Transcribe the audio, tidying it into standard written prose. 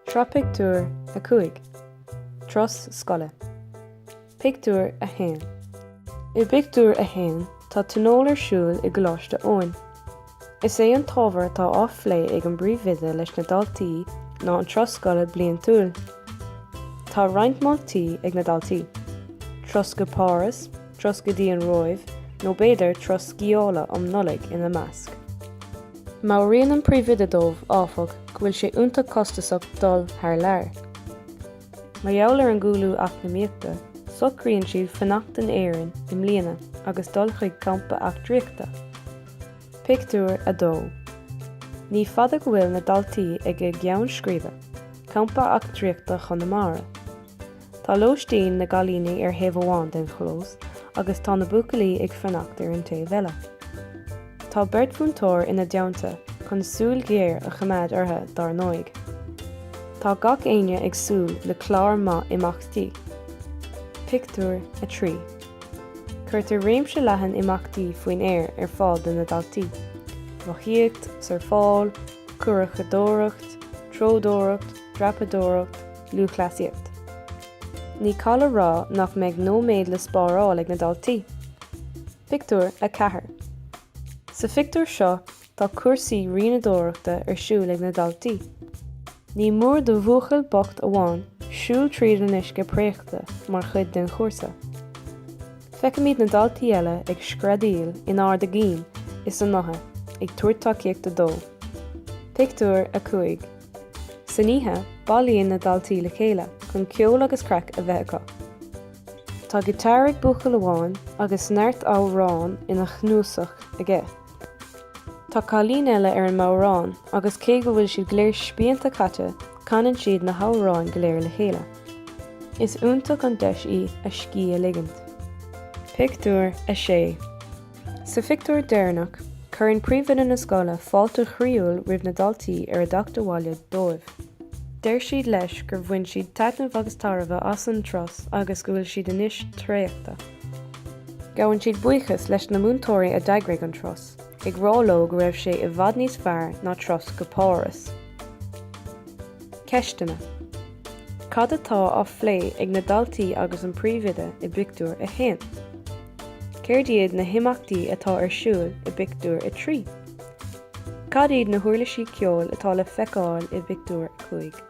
Sra Pictiúr a chuig. Tros Scoile. Pictiúr a hain. I Pictiúr a hain tá tionól ar siúl I gláiste óin. Is é an tábhar tá áfhlé ag an bríomhmhide leis na daltaí ná an Tros Scoile bliain túil. Tá roinnt moltaí ag na daltaí. Tros go páras, tros go dtí an roimh, nó b'éidir tros sciála nollaig ina measc. Má rian an príomhmhide dómh áfach go bhfuil sé ionta costasach dul thar lear. Má gheall ar an gcúlú eacnamaíochta, socraíonn siad fanacht an éireann I mbliana agus dul chuig campa eachtraíochta. Pictiúr a dó. Ní fada go bhfuil na daltaí ag gceann scríbe, campa eachtraíochta Chonamara. Tá lóistín na galíní ar thaobh amháin den chlós agus tá na buacailí ag fanacht ar an taobh eile. Tá beirt fúntóir ina deanta chun súil géir a choimeád orthu dar nóig. Tá gach aine ag súil le clár imeachtaí. Pictiúr a trí. Cuirtear réimse leathan imeachtaí faoin air ar fáil de na daltaí. Mochaíocht, sarfáil, cuirachadóireacht, tródóireacht, drapadóireacht, luachlásaíocht. Ní cala rá nach mbeidh nóiméad le spáráil ag na daltaí. Pictiúr a chathair. Sa pictiúr seo tá cuarsaí rianadóireachta ar siúl ag na daltaí. Ní mór do bhuachail bocht amháin, siúl tríd anois go préachta mar chud den chóirsa. Feicimid na daltaí eile ag screadaíl in ard a gcín is an nátha, ag tuairteáíocht a dó. Pictiúr a chuig. Sa níthe, bailíonn na daltaí le chéile, chun ceol agus creic a bheith acu. Tá gitáir ag buachail amháin agus neart ábhrán ina chnúsach aige. Tá cailín eile ar an mórán agus cé go bhfuil siad gléir spíonta caite canan siad na hábhráin go léir le chéile. Is úntach an deis a scí a ligint. Pictiúr a sé. Sa pictiúr deireanach, chuir an príomhmhide na Scoile fáilte chriúil roimh na daltaí ar a dteacht bhaile dóibh. Deir siad leis gur bhain siad teitneamh agus tarbha as an tros agus go bhfuil siad anois tréachta. Gabhann siad buíochas leis na múntóirí a d'eagraigh an tros, ag ráló go raibh sé I bhfad níos fearr ná tros go páras. Ceistena. Cad atá á phlé ag na daltaí agus an príomhmhide I Pictiúr a hain. Céir diaid na himeachtaí atá ar siúl I Pictiúr a trí. Cad iad na huirlisí ceol atá le feiceáil I Pictiúr a chuig.